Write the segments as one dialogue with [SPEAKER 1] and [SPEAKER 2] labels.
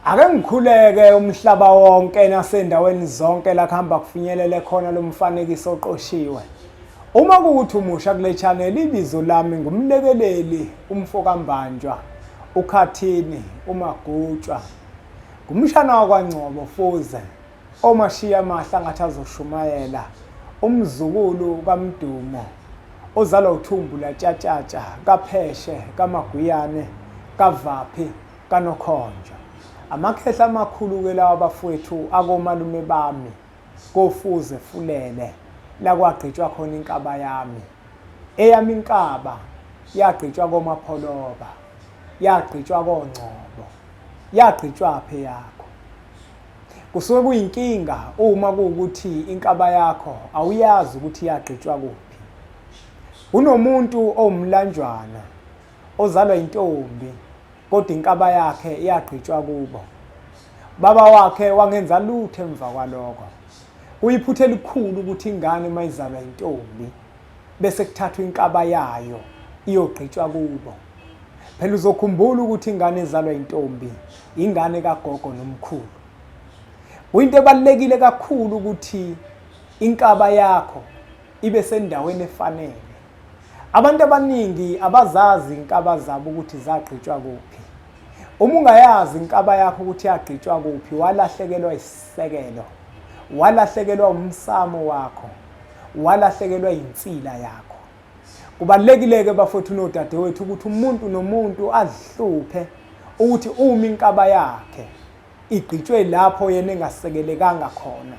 [SPEAKER 1] Ake ngikhuleke umhlaba wonke nasendaweni zonke la kuhamba kufinyelele khona lo mfanekiso oqoshiwe. Uma kuuthi umusha kule channel ibizo lami ngumlekeleli umfokambanjwa, ukhathini, umagutshwa. Ngumshana wakwaNgcobo fuze, omashiya amahla ngathi azoshumayela, umzukulu kaMdumo, ozalwa uThumbula Tyatshatsa, kaPheshe, kaMaguyane, kaVaphi, kaNokhonjo. Amakhehla amakhulu-ke lawa bafowethu akomalume bami, kofuze fulele, la kwagqitshwa khona inkaba yami. Eyami inkaba yagqitshwa koMapholoba, yagqitshwa koNgcobo, yagqitshwa phe yakho. Kusuke kuyinkinga uma kuwukuthi inkaba yakho awuyazi ukuthi yagqitshwa kuphi. Unomuntu owumlanjwana ozalwa intombi kodwa inkaba yakhe yagqitshwa kubo. Baba wakhe wangenza lutho emva kwalokho. Kuyiphuthe elikhulu ukuthi ingane mayizalwa intombi bese kuthathwa inkaba yayo iyogqitshwa kubo. Phela uzokhumbula ukuthi ingane ezalwa intombi ingane kagogo nomkhulu. Kuyinto ebalekile kakhulu ukuthi inkaba yakho ibe sendaweni efanele. Abantu abaningi abazazi inkaba zabo ukuthi zagqitshwa kuphi. Uma ungayazi inkaba yakho ukuthi yagqitshwa kuphi, walahlekelwa isisekelo, walahlekelwa umsamo wakho, walahlekelwa insila yakho. Kubalekile-ke bafowethu nodadewethu ukuthi umuntu nomuntu azihluphe ukuthi uma inkaba yakhe igqitshwe lapho yena engasekelekanga khona,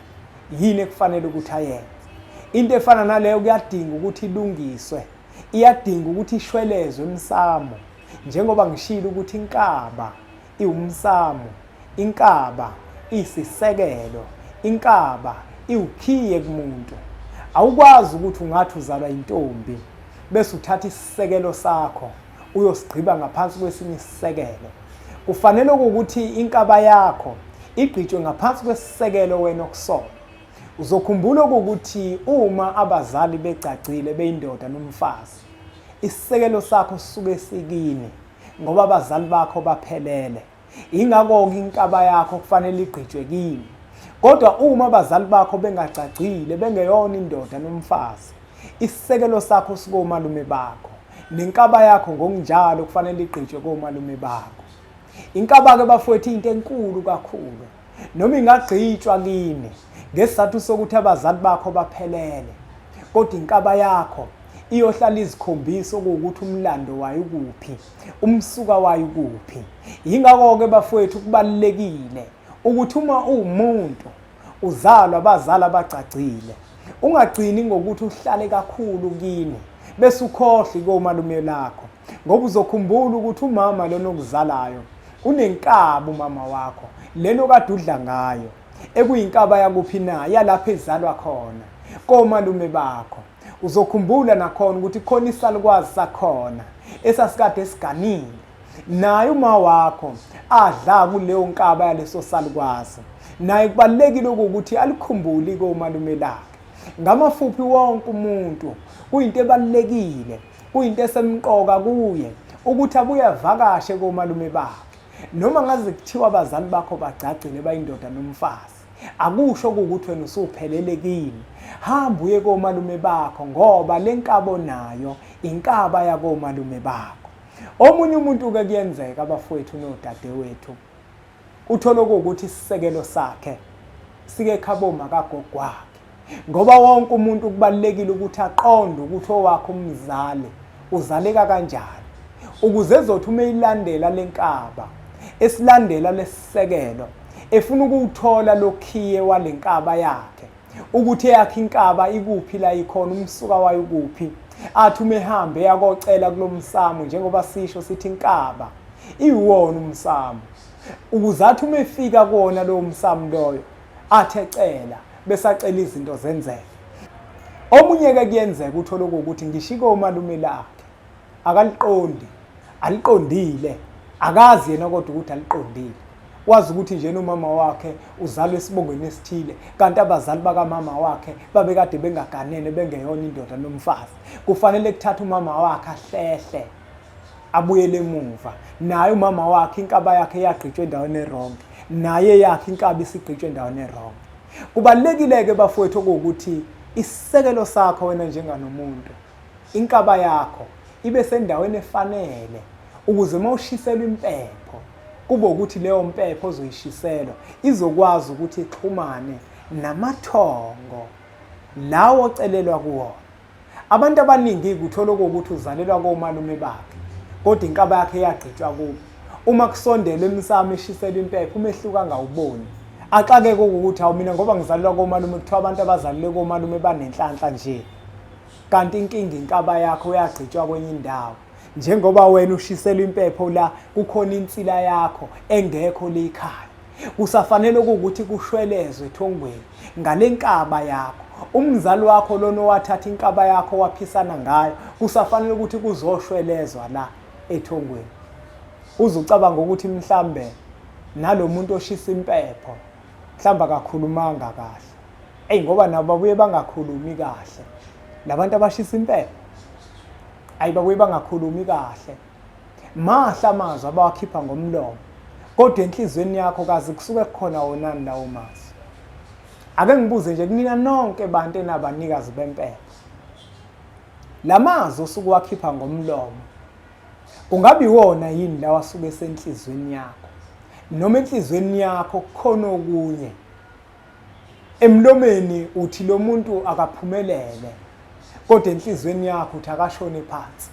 [SPEAKER 1] yini ekufanele ukuthi ayenze. Into efana naleyo kuyadinga ukuthi ilungiswe, iyadinga ukuthi ishwelezwe umsamo. Njengoba ngishilo ukuthi inkaba iwumsamo, inkaba isisekelo, inkaba iwukhiye kumuntu. Awukwazi ukuthi ungathi uzalwa intombi bese uthatha isisekelo sakho uyosigqiba ngaphansi kwesinye isisekelo. Kufanele ukuthi inkaba yakho igqitshwe ngaphansi kwesisekelo wena okusona. Uzokhumbula ukuthi uma abazali becacile beyindoda nomfazi, isisekelo sakho sisuke sikini ngoba abazali bakho baphelele. Ingakho inkaba yakho kufanele igqitshwe kini. Kodwa uma abazali bakho bengacacile, bengeyona indoda nomfazi, isisekelo sakho sikomalume bakho, nenkaba yakho ngokunjalo kufanele igqitshwe komalume bakho. Inkaba-ke bafowethu into enkulu kakhulu, noma ingagqitshwa kini ngesizathu sokuthi abazali bakho baphelele, kodwa inkaba yakho iyohlala izikhombisa ukuthi umlando wayo ukuphi, umsuka wayo ukuphi. Yingakho-ke bafowethu kubalulekile ukuthi uma uwumuntu uzalwa abazali abacacile, ungagcini ngokuthi uhlale kakhulu kini bese ukhohle komalume lakho, ngoba uzokhumbula ukuthi umama lona okuzalayo unenkaba umama wakho lelo kade udla ngayo, ekuyinkaba yakuphi na, yalapho ezalwa khona komalume bakho. Uzokhumbula nakhona ukuthi khona isalukwazi sakhona esasikade esiganile, naye uma wakho adla kuleyo nkaba yaleso salukwazi. Naye kubalekile ukuthi alikhumbule komalume lakhe. Ngamafuphi wonke umuntu kuyinto ebalekile, kuyinto esemqoka kuye ukuthi abuye avakashe komalume bakhe. Noma ngaze kuthiwa abazali bakho bagcagcile bayindoda nomfazi, akusho ukuthi wena usuphelele kini. Hamba uye komalume bakho ngoba lenkabo nayo inkaba yakomalume bakho. Omunye umuntu-ke kuyenzeka abafowethu nodadewethu uthola ukuthi isisekelo sakhe sike khaboma kagogo wakhe, ngoba wonke umuntu kubalekile ukuthi aqonde ukuthi owakhe umzali uzaleka kanjani, ukuze ezothi uma ilandela lenkaba, esilandela lesisekelo, efuna ukuthola lokhiye walenkaba yakhe, ukuthi eyakhe inkaba ikuphi la ikhona, umsuka wayo ukuphi. Athi uma ehambe yakocela kulomsamo, njengoba sisho sithi inkaba iwona umsamo, ukuze athi uma efika kuona lowo msamo loyo athi ecela bese acela izinto zenzeke. Omunye-ke kuyenzeka uthole ukuthi ngishiko umalume lakhe akaliqondi, aliqondile, akazi yena kodwa ukuthi aliqondile. Wazi ukuthi nje umama wakhe uzalwe esibongweni esithile, kanti abazali bakamama wakhe babekade bengaganene, bengeyona indoda nomfazi. Kufanele kuthatha umama wakhe ahlehle abuyele emuva, naye umama wakhe inkaba yakhe yagqitshwe endaweni eronke. naye yakhe inkabi isigqitshwe endaweni erong. Kubalulekile-ke bafowethu ukuthi isisekelo sakho wena njenganomuntu, inkaba yakho ibe sendaweni efanele ukuze uma ushiselwa impepho kube ukuthi leyo mpepho ozoyishiselwa izokwazi ukuthi ixhumane namathongo lawo ocelelwa kuwona. Abantu abaningi kuthola ukuthi uzalelwa komalume bakhe kodwa inkaba yakhe yagqitshwa kubo. Uma kusondela emsamo eshiselwa impepho umehluka ngawuboni. Axakeke ukuthi hawu mina ngoba ngizalelwa komalume kuthiwa abantu abazalelwe komalume banenhlanhla nje. Kanti inkinga inkaba yakho yagqitshwa kwenye indawo. Njengoba wena ushiselwa impepho la kukhona insila yakho engekho le ekhaya. Kusafanele ukuthi kushwelezwe ethongweni ngale nkaba yakho. Umzali wakho lona wathatha inkaba yakho waphisana ngayo kusafanele ukuthi kuzoshwelezwa la ethongweni. Uzucabanga ukuthi mhlambe nalomuntu oshisa impepho mhlamba akakhulumanga kahle. Ngoba nabo babuye bangakhulumi kahle. Labantu abashisa impepho babuye bangakhulumi kahle. Mahla amazwi abawakhipha ngomlomo. Kodwa enhlizweni yakho kazi kusuke kukhona wonani lawo mazwi. Ake ngibuze nje kunina nonke bantu enabanikazi bempepho. Lamazwi osuke wakhipha ngomlomo kungabi wona yini lawa asuke esenhlizweni yakho? Noma enhlizweni yakho kukhona okunye. Emlomeni uthi lo muntu akaphumelele kodwa enhlizweni yakho uthi akashone phansi.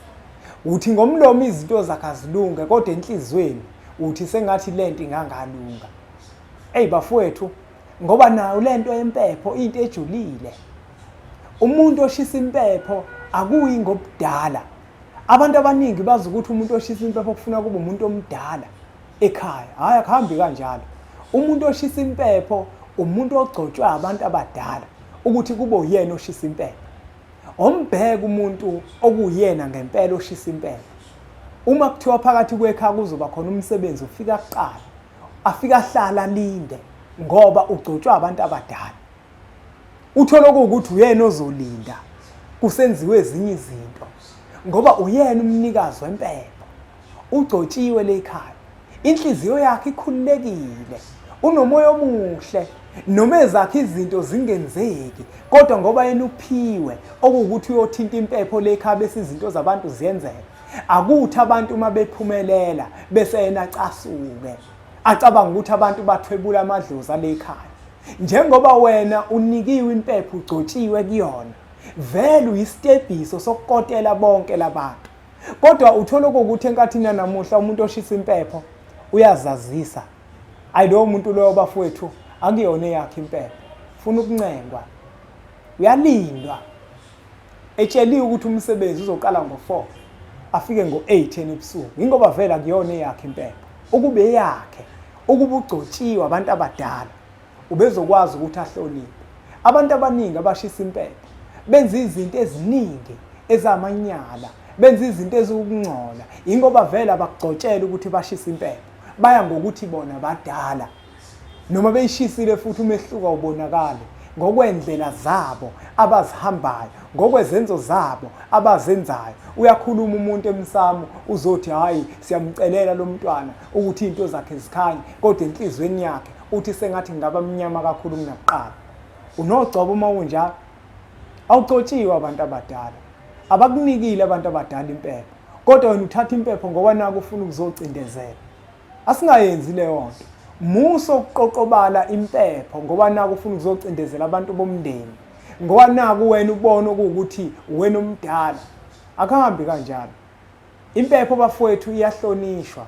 [SPEAKER 1] Uthi ngomlomo izinto zakhe azilunge kodwa enhlizweni uthi sengathi lento ingangalunga. Bafowethu, ngoba nayo lento yempepho into ejulile. Umuntu oshisa impepho akuyi ngobudala. Abantu abaningi bazi ukuthi umuntu oshisa impepho kufuna kube umuntu omdala ekhaya. Hayi akuhambi kanjalo. Umuntu oshisa impepho umuntu ogcotshwa abantu abadala ukuthi kube uyena oshisa impepho. Ombheka umuntu okuyena ngempela oshisa impepho. Uma kuthiwa phakathi kwekhaya kuzoba khona umsebenzi ufika kuqala, afika ahlala linde ngoba ugcotshwa abantu abadala. Uthola ukuthi uyena ozolinda kusenziwe ezinye izinto ngoba uyena umnikazi wempepho. Ugcotshiwe le ekhaya. Inhliziyo yakhe ikhululekile. Unomoya omuhle noma ezakhe izinto zingenzeki kodwa ngoba yena uphiwe okuwukuthi uyothinta impepho le ekhaya bese izinto zabantu ziyenzeka. Akuthi abantu uma bephumelela bese yena acasuke acabanga ukuthi abantu bathwebula amadlozi ale ekhaya. Njengoba wena unikiwe impepho ugcotshiwe kuyona, vele uyisitebiso sokukotela bonke labantu. Kodwa uthola ukuthi enkathini namuhla umuntu oshisa impepho uyazazisa. Lo muntu loyo bafowethu akuyona yakhe impepho. Ufuna ukuncengwa. Uyalindwa. Etsheliwe ukuthi umsebenzi uzoqala ngo-4 afike ngo-8 ebusuku. Ingoba vele akuyona yakhe impepho. Ukube yakhe, ukuba ugcotshiwe abantu abadala ubezokwazi ukuthi ahloniphe. Abantu abaningi abashisa impepho benza izinto eziningi ezamanyala, benza izinto ezokungcola. Ingoba vele abakugcotshela ukuthi bashisa impepho. Baya ngokuthi bona badala. Noma beyishisile futhi umehluka ubonakala ngokwendlela zabo abazihambayo, ngokwezenzo zabo abazenzayo. Uyakhuluma umuntu emsamo uzothi hayi siyamcelela lo mntwana ukuthi into zakhe zikhanye kodwa enhlizweni yakhe uthi sengathi ngaba mnyama kakhulu kunakuqala. Unogcobo uma unjalo. Awugcotshiwe abantu abadala. Abakunikile abantu abadala impepho. Kodwa wena uthatha impepho ngoba naku ufuna ukuzocindezela. Asingayenzi leyo nto. Muso ukuqoqobala impepho ngoba naku ufuna ukuzocindezela abantu bomndeni. Ngoba naku wena ubona ukuthi wena umdala. Akuhambi kanjalo. Impepho bafowethu iyahlonishwa.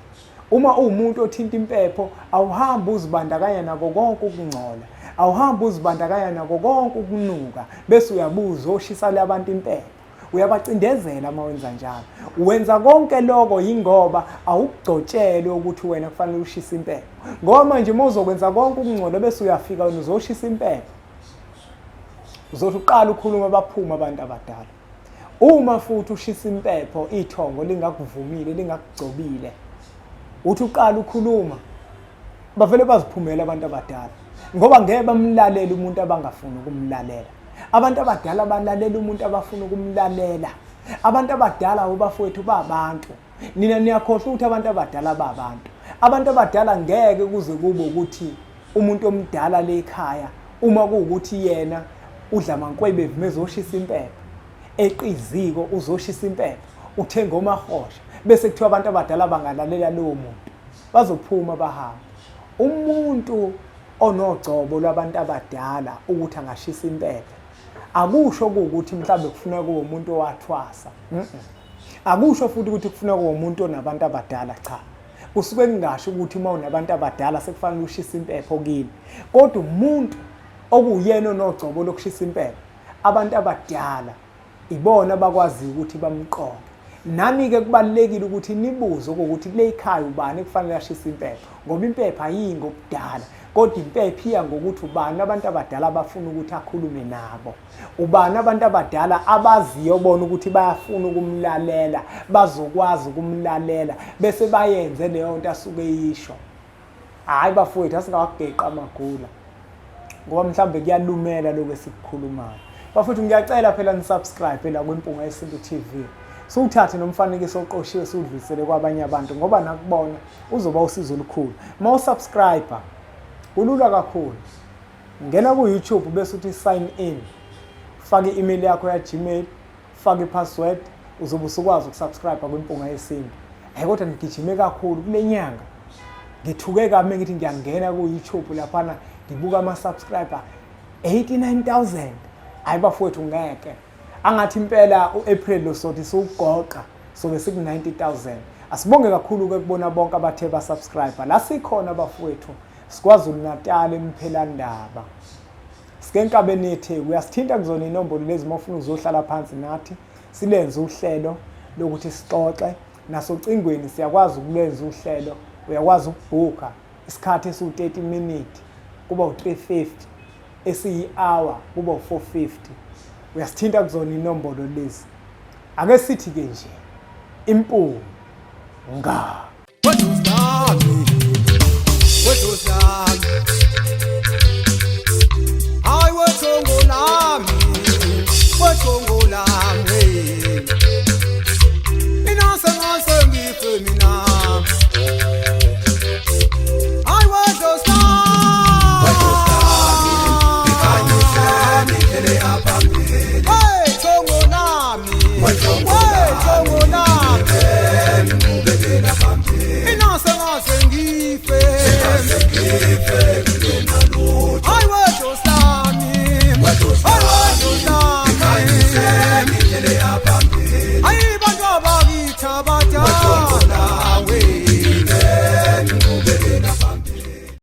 [SPEAKER 1] Uma uwumuntu othinta impepho awuhambi uzibandakanya nako konke ukungcola. Awuhambi uzibandakanya nako konke ukunuka bese uyabuza oshisa le abantu impepho. Uyabacindezela uma wenza njalo. Uwenza konke lokho yingoba awukugcotshelwe ukuthi wena kufanele ushisa impepho. Ngoba manje uma uzokwenza konke ukungcola bese uyafika wena uzoshisa impepho. Uzothi uqala ukukhuluma abaphuma abantu abadala. Uma futhi ushisa impepho ithongo lingakuvumile lingakugcobile. Uthi uqala ukukhuluma bavele baziphumela abantu abadala. Ngoba ngeke bamlalela umuntu abangafuni ukumlalela. Abantu abadala balalela umuntu abafuna ukumlalela. Abantu abadala bafowethu babantu. Nina niyakhohlwa ukuthi abantu abadala babantu. Abantu abadala ngeke kuze kube ukuthi umuntu omdala le ekhaya uma kuwukuthi yena udla amankwebe evumeza uzoshisa impepho, eqiziko uzoshisa impepho, uthenga omahosha bese kuthiwa abantu abadala bangalalela lowo muntu, bazophuma bahambe. Umuntu onogcobo lwabantu abadala ukuthi angashisa impepho akusho ukuthi mhlawumbe kufuneka kube umuntu owathwasa. Akusho futhi ukuthi kufuneka kube umuntu onabantu abadala, cha. Kusuke kungasho ukuthi uma unabantu abadala sekufanele ushisa impepho kini, kodwa umuntu okuyena onogcobo lokushisa impepho, abantu abadala ibona bakwazi ukuthi bamqonde. Nami-ke kubalulekile ukuthi nibuze ukuthi kule ekhaya ubani kufanele ashisa impepho, ngoba impepho ayiyi ngobudala, kodwa impepho iya ngokuthi ubani abantu abadala abafuna ukuthi akhulume nabo, ubani abantu abadala abaziyo bona ukuthi bayafuna ukumlalela, bazokwazi ukumlalela bese bayenze leyo nto asuke yisho. Hayi bafowethu, asingawageqa amagula ngoba mhlambe kuyalumela lokho esikukhulumayo. Bafowethu ngiyacela phela nisubscribe la kwiMpunga Yesintu TV. Siwuthathe nomfanekiso oqoshiwe siwudlulisele kwabanye abantu ngoba nakubona uzoba usizo olukhulu. Uma usubscribe kulula kakhulu. Ngena ku YouTube bese uthi sign in. Faka i-email yakho ya Gmail, faka i-password, uzobe usukwazi ukusubscribe kwiMpunga Yesintu. Kodwa ngigijime kakhulu kule nyanga. Ngithuke kami ngithi ngiyangena ku YouTube laphana ngibuka ama-subscriber 89,000. Hayi bafowethu ngeke. Angathi impela uApril lo sothi siwugoqa sobe siku 90,000. Asibonge kakhulu ke kubona bonke abathe ba subscribe. La sikhona bafowethu siKwaZulu Natal eMphelandaba. Sike enkabeni yeTheku uyasithinta kuzona inombolo lezi mawufuna uzohlala phansi nathi silenze uhlelo lokuthi sixoxe nasocingweni siyakwazi ukulenza uhlelo. Uyakwazi ukubhuka isikhathi esiwu-30 minutes kuba u-350, esiyi-hour kuba u-450. Uyasithinta kuzona inombolo lezi. Ake sithi ke nje impunga.